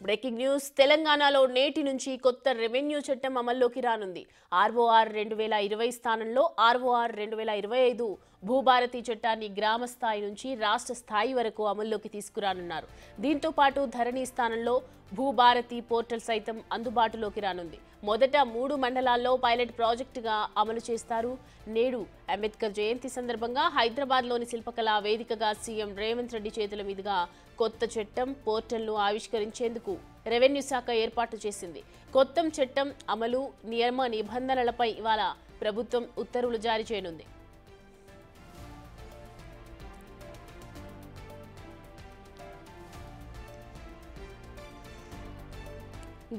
Breaking news తెలంగాణలో నేటి నుంచి కొత్త రెవెన్యూ చట్టం అమల్లోకి రానుంది. ఆర్ఓఆర్ 2020 స్థానంలో ఆర్ఓఆర్ 2025 భూభారతి చట్టాన్ని గ్రామ స్థాయి నుంచి రాష్ట్ర స్థాయి వరకు అమల్లోకి తీసుకురానున్నారు. దీంతో పాటు ధరణి స్థానంలో భూభారతి పోర్టల్ సైతం అందుబాటులోకి రానుంది. మొదట 3 మండలాల్లో పైలట్ ప్రాజెక్టుగా అమలు చేస్తారు. నేడు అంబేద్కర్ జయంతి సందర్భంగా హైదరాబాద్లోని శిల్పకళా వేదికగా సీఎం రేవంత్ రెడ్డి చేతుల మీదుగా కొత్త చట్టం పోర్టల్ను ఆవిష్కరించేందుకు రెవెన్యూ శాఖ ఏర్పాటు చేసింది. కొత్త చట్టం అమలు నియమ నిబంధనలపై ఇవాళ ప్రభుత్వం ఉత్తర్వులు జారీ చేయనుంది.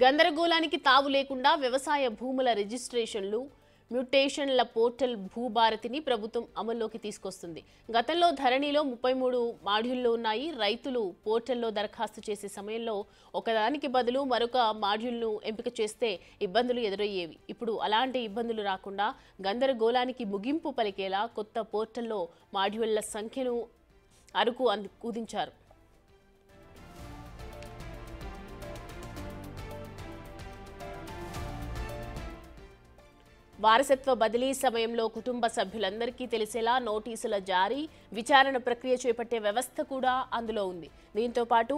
గందరగోళానికి తావు లేకుండా వ్యవసాయ భూముల రిజిస్ట్రేషన్లు మ్యూటేషన్ల పోర్టల్ భూభారతిని ప్రభుత్వం అమల్లోకి తీసుకొస్తుంది. గతంలో ధరణిలో 33 మాడ్యూళ్లు ఉన్నాయి. రైతులు పోర్టల్లో దరఖాస్తు చేసే సమయంలో ఒకదానికి బదులు మరొక మాడ్యూల్ను ఎంపిక చేస్తే ఇబ్బందులు ఎదురయ్యేవి. ఇప్పుడు అలాంటి ఇబ్బందులు రాకుండా గందరగోళానికి ముగింపు పలికేలా కొత్త పోర్టల్లో మాడ్యూళ్ల సంఖ్యను కుదించారు. వారసత్వ బదిలీ సమయంలో కుటుంబ సభ్యులందరికీ తెలిసేలా నోటీసుల జారీ, విచారణ ప్రక్రియ చేపట్టే వ్యవస్థ కూడా అందులో ఉంది. దీంతో పాటు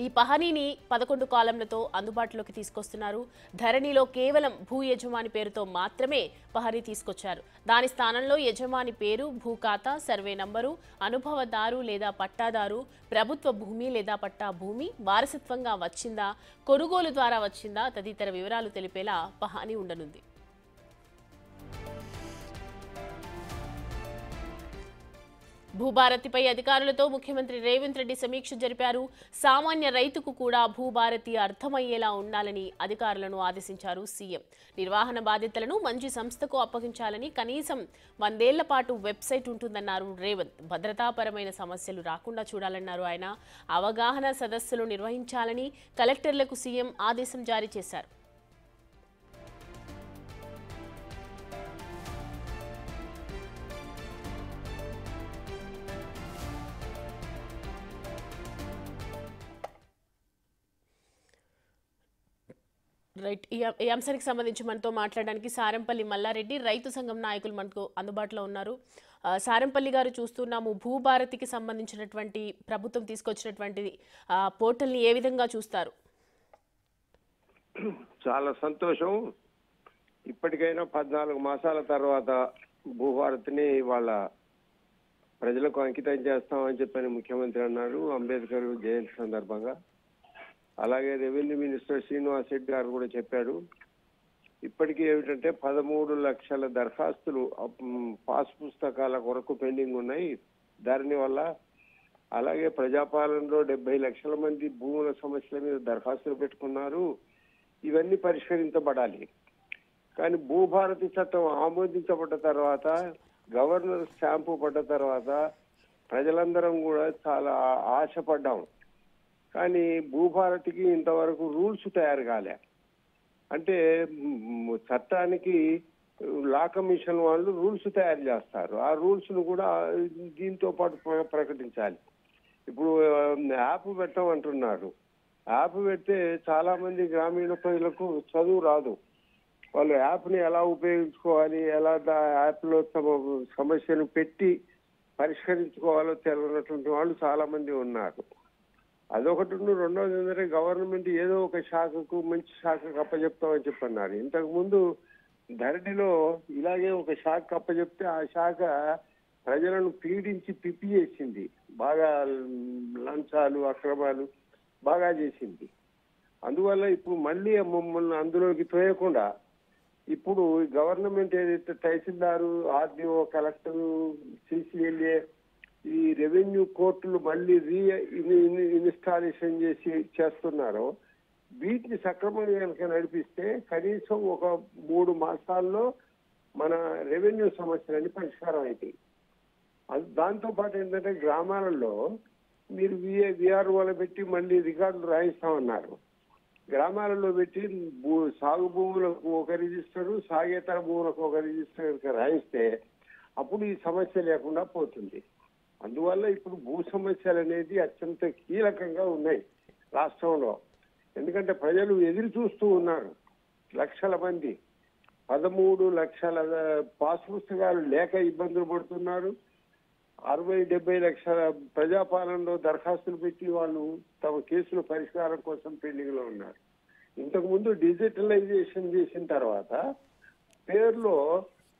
ఈ పహనీని 11 కాలంలతో అందుబాటులోకి తీసుకొస్తున్నారు. ధరణిలో కేవలం భూ యజమాని పేరుతో మాత్రమే పహనీ తీసుకొచ్చారు. దాని స్థానంలో యజమాని పేరు, భూ ఖాతా, సర్వే నంబరు, అనుభవదారు లేదా పట్టాదారు, ప్రభుత్వ భూమి లేదా పట్టా భూమి, వారసత్వంగా వచ్చిందా, కొనుగోలు ద్వారా వచ్చిందా తదితర వివరాలు తెలిపేలా పహనీ ఉండనుంది. భూభారతిపై అధికారులతో ముఖ్యమంత్రి రేవంత్ రెడ్డి సమీక్ష జరిపారు. సామాన్య రైతుకు కూడా భూభారతి అర్థమయ్యేలా ఉండాలని అధికారులను ఆదేశించారు సీఎం. నిర్వహణ బాధ్యతలను మంచి సంస్థకు అప్పగించాలని, కనీసం 100 ఏళ్ల పాటు వెబ్సైట్ ఉంటుందన్నారు రేవంత్. భద్రతాపరమైన సమస్యలు రాకుండా చూడాలన్నారు ఆయన. అవగాహన సదస్సులు నిర్వహించాలని కలెక్టర్లకు సీఎం ఆదేశం జారీ చేశారు. రైట్, ఈ అంశానికి సంబంధించి మనతో మాట్లాడడానికి సారంపల్లి మల్లారెడ్డి, రైతు సంఘం నాయకులు మనకు అందుబాటులో ఉన్నారు. సారంపల్లి గారు, చూస్తున్నాము భూభారతికి సంబంధించినటువంటి ప్రభుత్వం తీసుకొచ్చినటువంటి పోర్టల్ని ఏ విధంగా చూస్తారు? చాలా సంతోషం. ఇప్పటికైనా 14 మాసాల తర్వాత భూభారతిని వాళ్ళ ప్రజలకు అంకితం చేస్తామని చెప్పని ముఖ్యమంత్రి అన్నారు అంబేద్కర్ జయంతి సందర్భంగా. అలాగే రెవెన్యూ మినిస్టర్ శ్రీనివాస్ రెడ్డి గారు కూడా చెప్పారు. ఇప్పటికీ ఏమిటంటే 13 లక్షల దరఖాస్తులు పాస్ పుస్తకాల కొరకు పెండింగ్ ఉన్నాయి ధరణి వల్ల. అలాగే ప్రజాపాలనలో 70 లక్షల మంది భూముల సమస్యల మీద దరఖాస్తులు పెట్టుకున్నారు. ఇవన్నీ పరిష్కరించబడాలి. కానీ భూభారతి చట్టం ఆమోదించబడ్డ తర్వాత, గవర్నర్ స్టాంపు పడ్డ తర్వాత ప్రజలందరం కూడా చాలా ఆశపడ్డాం. కానీ భూభారతికి ఇంతవరకు రూల్స్ తయారు కాలే. అంటే చట్టానికి లా కమిషన్ వాళ్ళు రూల్స్ తయారు చేస్తారు. ఆ రూల్స్ ను కూడా దీంతో పాటు ప్రకటించాలి. ఇప్పుడు యాప్ పెట్టమంటున్నారు. యాప్ పెడితే చాలా మంది గ్రామీణ ప్రజలకు చదువు రాదు. వాళ్ళు యాప్ ని ఎలా ఉపయోగించుకోవాలి, ఎలా యాప్ లో తమ సమస్యను పెట్టి పరిష్కరించుకోవాలో తెలియనటువంటి వాళ్ళు చాలా మంది ఉన్నారు. అదొకటి. రెండోది ఏంటంటే గవర్నమెంట్ ఏదో ఒక శాఖకు మంచి శాఖకు అప్పచెప్తామని చెప్పన్నారు. ఇంతకు ముందు ధరణిలో ఇలాగే ఒక శాఖ అప్పచెప్తే ఆ శాఖ ప్రజలను పీడించి పిప్పి చేసింది. బాగా లంచాలు, అక్రమాలు బాగా చేసింది. అందువల్ల ఇప్పుడు మళ్ళీ మమ్మల్ని అందులోకి తోయకుండా ఇప్పుడు గవర్నమెంట్ ఏదైతే తహసీల్దారు, ఆర్డీఓ, కలెక్టర్, సిసిఎల్ఏ, ఈ రెవెన్యూ కోర్టులు మళ్ళీ ఇన్స్టాలేషన్ చేస్తున్నారో వీటిని సక్రమంగా కనుక నడిపిస్తే కనీసం ఒక 3 మాసాల్లో మన రెవెన్యూ సమస్యలన్నీ పరిష్కారం అవుతాయి. దాంతో పాటు ఏంటంటే గ్రామాలలో మీరు విఆర్ఓలు పెట్టి మళ్ళీ రికార్డులు రాయిస్తామన్నారు. గ్రామాలలో పెట్టి సాగు భూములకు ఒక రిజిస్టరు, సాగేతర భూములకు ఒక రిజిస్టర్ రాయిస్తే అప్పుడు ఈ సమస్య లేకుండా పోతుంది. అందువల్ల ఇప్పుడు భూ సమస్యలు అనేది అత్యంత కీలకంగా ఉన్నాయి రాష్ట్రంలో. ఎందుకంటే ప్రజలు ఎదురు చూస్తూ ఉన్నారు. లక్షల మంది 13 లక్షల పాస్ పుస్తకాలు లేక ఇబ్బందులు పడుతున్నారు. 60-70 లక్షల ప్రజాపాలనలో దరఖాస్తులు పెట్టి వాళ్ళు తమ కేసుల పరిష్కారం కోసం పెండింగ్ లో ఉన్నారు. ఇంతకు ముందు డిజిటలైజేషన్ చేసిన తర్వాత పేరులో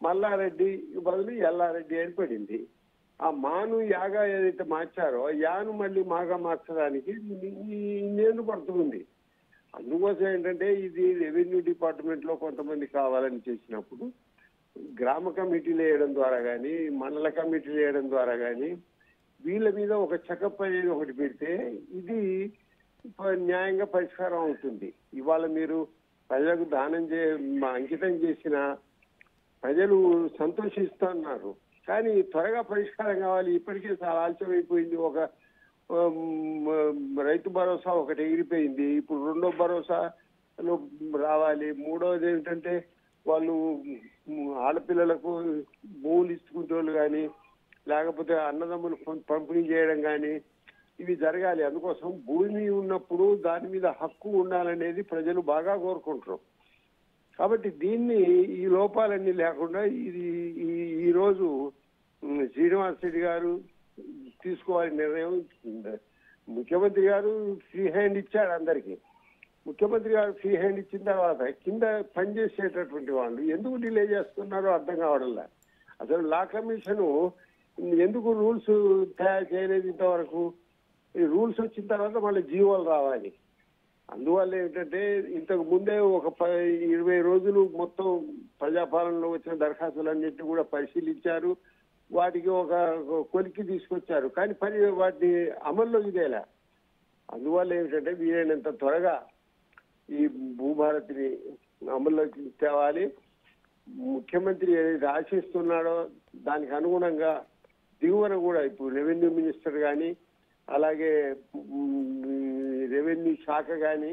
మల్లారెడ్డి బదులు ఎల్లారెడ్డి అని పడింది. ఆ మాను యాగా ఏదైతే మార్చారో యాను మళ్ళీ మాగా మార్చడానికి ఇన్నేళ్ళు పడుతుంది. అందుకోసం ఏంటంటే ఇది రెవెన్యూ డిపార్ట్మెంట్ లో కొంతమంది కావాలని చేసినప్పుడు గ్రామ కమిటీలు వేయడం ద్వారా కానీ మండల కమిటీలు వేయడం ద్వారా కానీ వీళ్ళ మీద ఒక చెకప్ అనేది ఒకటి పెడితే ఇది న్యాయంగా పరిష్కారం అవుతుంది. ఇవాళ మీరు ప్రజలకు అంకితం చేసిన ప్రజలు సంతోషిస్తున్నారు. కానీ త్వరగా పరిష్కారం కావాలి. ఇప్పటికే చాలా ఆలస్యమైపోయింది. ఒక రైతు భరోసా ఒకటి ఎగిరిపోయింది. ఇప్పుడు రెండో భరోసా రావాలి. మూడవది ఏమిటంటే వాళ్ళు ఆడపిల్లలకు భూములు ఇచ్చుకుంటోళ్ళు కానీ లేకపోతే అన్నదమ్ములు పంపిణీ చేయడం కానీ ఇవి జరగాలి. అందుకోసం భూమి ఉన్నప్పుడు దాని మీద హక్కు ఉండాలనేది ప్రజలు బాగా కోరుకుంటారు. కాబట్టి దీన్ని ఈ లోపాలన్నీ లేకుండా ఇది ఈరోజు శ్రీనివాస్ రెడ్డి గారు తీసుకోవాలి నిర్ణయం. ముఖ్యమంత్రి గారు ఫ్రీ హ్యాండ్ ఇచ్చాడు అందరికీ. ముఖ్యమంత్రి గారు ఫ్రీ హ్యాండ్ ఇచ్చిన తర్వాత కింద పనిచేసేటటువంటి వాళ్ళు ఎందుకు డిలే చేస్తున్నారో అర్థం కావడంలా. అసలు లా కమిషన్ ఎందుకు రూల్స్ తయారు చేయలేదు ఇంతవరకు? ఈ రూల్స్ వచ్చిన తర్వాత మళ్ళీ జీవోలు రావాలి. అందువల్ల ఏంటంటే ఇంతకు ముందే ఒక 20 రోజులు మొత్తం ప్రజాపాలనలో వచ్చిన దరఖాస్తులన్నింటినీ కూడా పరిశీలించారు. వాటికి ఒక కొలిక్కి తీసుకొచ్చారు. కానీ వాటిని అమల్లో ఇదేలా. అందువల్ల ఏమిటంటే వీలైనంత త్వరగా ఈ భూభారతిని అమల్లోకి తేవాలి. ముఖ్యమంత్రి ఏదైతే ఆశిస్తున్నాడో దానికి అనుగుణంగా దిగువన కూడా ఇప్పుడు రెవెన్యూ మినిస్టర్ కానీ అలాగే రెవెన్యూ శాఖ కానీ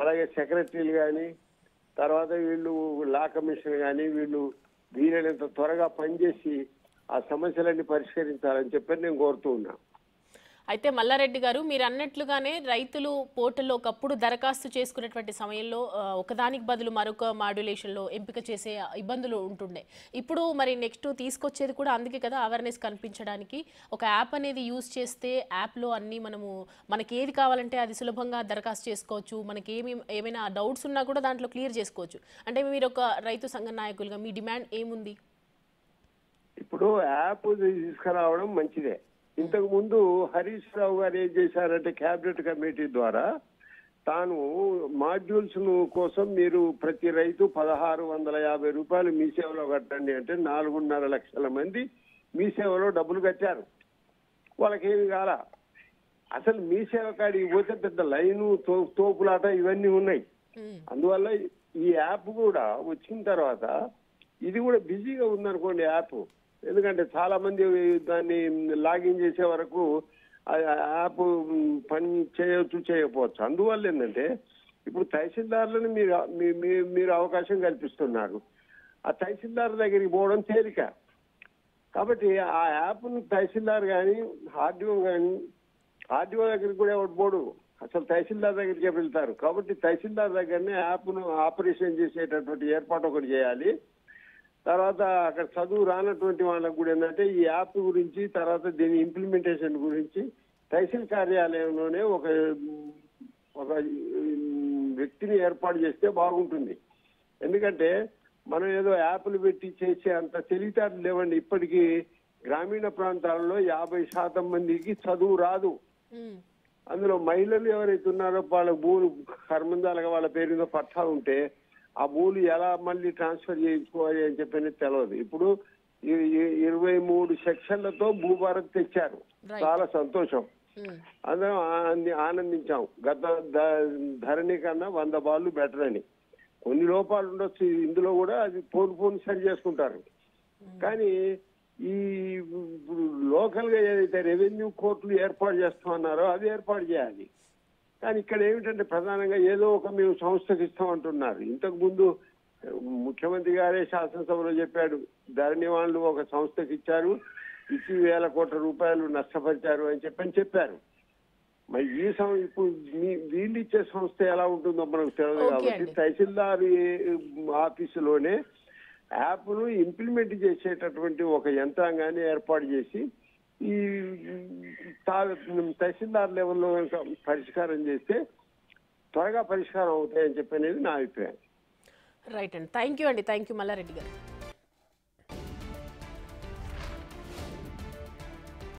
అలాగే సెక్రటరీలు కానీ తర్వాత వీళ్ళు లా కమిషన్ కానీ వీళ్ళు వీలైనంత త్వరగా పనిచేసి ఆ సమస్యలన్నీ పరిష్కరించాలని చెప్పి నేను కోరుతూ ఉన్నా. అయితే మల్లారెడ్డి గారు మీరు అన్నట్లుగానే రైతులు పోర్టల్లో ఒకప్పుడు దరఖాస్తు చేసుకునేటువంటి సమయంలో ఒకదానికి బదులు మరొక మాడ్యులేషన్లో ఎంపిక చేసే ఇబ్బందులు ఉంటుండే. ఇప్పుడు మరి నెక్స్ట్ తీసుకొచ్చేది కూడా అందుకే కదా, అవేర్నెస్ కనిపించడానికి ఒక యాప్ అనేది యూజ్ చేస్తే యాప్లో అన్నీ మనకి ఏది కావాలంటే అది సులభంగా దరఖాస్తు చేసుకోవచ్చు. మనకి ఏమైనా డౌట్స్ ఉన్నా కూడా దాంట్లో క్లియర్ చేసుకోవచ్చు. అంటే మీరు ఒక రైతు సంఘ నాయకులుగా మీ డిమాండ్ ఏముంది? ఇప్పుడు యాప్ తీసుకురావడం మంచిదే. ఇంతకు ముందు హరీష్ రావు గారు ఏం చేశారంటే కేబినెట్ కమిటీ ద్వారా తాను మాడ్యూల్స్ కోసం మీరు ప్రతి రైతు 1650 రూపాయలు మీ సేవలో కట్టండి అంటే 4.5 లక్షల మంది మీ సేవలో డబ్బులు కట్టారు. వాళ్ళకేమి కాల. అసలు మీ సేవ కాడికి పోతే పెద్ద లైను తోపులాట ఇవన్నీ ఉన్నాయి. అందువల్ల ఈ యాప్ కూడా వచ్చిన తర్వాత ఇది కూడా బిజీగా ఉందనుకోండి యాప్. ఎందుకంటే చాలా మంది దాన్ని లాగిన్ చేసే వరకు యాప్ పని చేయవచ్చు చేయకపోవచ్చు. అందువల్ల ఏంటంటే ఇప్పుడు తహసీల్దార్లను మీరు అవకాశం కల్పిస్తున్నారు. ఆ తహసీల్దార్ దగ్గరికి పోవడం తేలిక. కాబట్టి ఆ యాప్ను తహసీల్దార్ కానీ ఆర్డీఓ దగ్గరికి కూడా ఎవరు పోడు, అసలు తహసీల్దార్ దగ్గరికి వెళ్తారు. కాబట్టి తహసీల్దార్ దగ్గరనే యాప్ను ఆపరేషన్ చేసేటటువంటి ఏర్పాటు ఒకటి చేయాలి. తర్వాత అక్కడ చదువు రానటువంటి వాళ్ళకు కూడా ఏంటంటే ఈ యాప్ గురించి తర్వాత దీని ఇంప్లిమెంటేషన్ గురించి తహసీల్ కార్యాలయంలోనే ఒక వ్యక్తిని ఏర్పాటు చేస్తే బాగుంటుంది. ఎందుకంటే మనం ఏదో యాప్లు పెట్టి చేసే అంత తెలివితేటలు లేవండి. ఇప్పటికీ గ్రామీణ ప్రాంతాలలో 50% మందికి చదువు రాదు. అందులో మహిళలు ఎవరైతే ఉన్నారో వాళ్ళ భూములు కర్మందాలుగా వాళ్ళ పేరు మీద పట్టా ఉంటే ఆ భూములు ఎలా మళ్ళీ ట్రాన్స్ఫర్ చేయించుకోవాలి అని చెప్పి తెలియదు. ఇప్పుడు 23 సెక్షన్లతో భూభారత్ తెచ్చారు. చాలా సంతోషం, అందరం ఆనందించాం. గత ధరణి కన్నా 100 బాళ్ళు బెటర్ అని. కొన్ని లోపాలు ఉండొచ్చు ఇందులో కూడా, అది పోను సరి చేసుకుంటారు. కానీ ఈ లోకల్ గా ఏదైతే రెవెన్యూ కోర్టులు ఏర్పాటు చేస్తామన్నారో అది ఏర్పాటు చేయాలి. కానీ ఇక్కడ ఏమిటంటే ప్రధానంగా ఏదో ఒక మేము సంస్థకి ఇస్తామంటున్నారు. ఇంతకు ముందు ముఖ్యమంత్రి గారే శాసనసభలో చెప్పాడు, ధరణి వాళ్ళు ఒక సంస్థకి ఇచ్చారు, 1,000 కోట్ల రూపాయలు నష్టపరిచారు అని చెప్పారు. మరి ఇప్పుడు వీళ్ళు ఇచ్చే సంస్థ ఎలా ఉంటుందో మనకు తెలియదు ఓకే కాబట్టి అండి. తహసీల్దార్ ఆఫీసులోనే యాప్ను ఇంప్లిమెంట్ చేసేటటువంటి ఒక యంత్రాంగాన్ని ఏర్పాటు చేసి ఈ తహసీల్దార్ లెవెల్లో కనుక పరిష్కారం చేస్తే త్వరగా పరిష్కారం అవుతాయని చెప్పి అనేది నా అభిప్రాయం. రైట్ అండి, థ్యాంక్ యూ అండి, థ్యాంక్ యూ మల్లారెడ్డి గారు.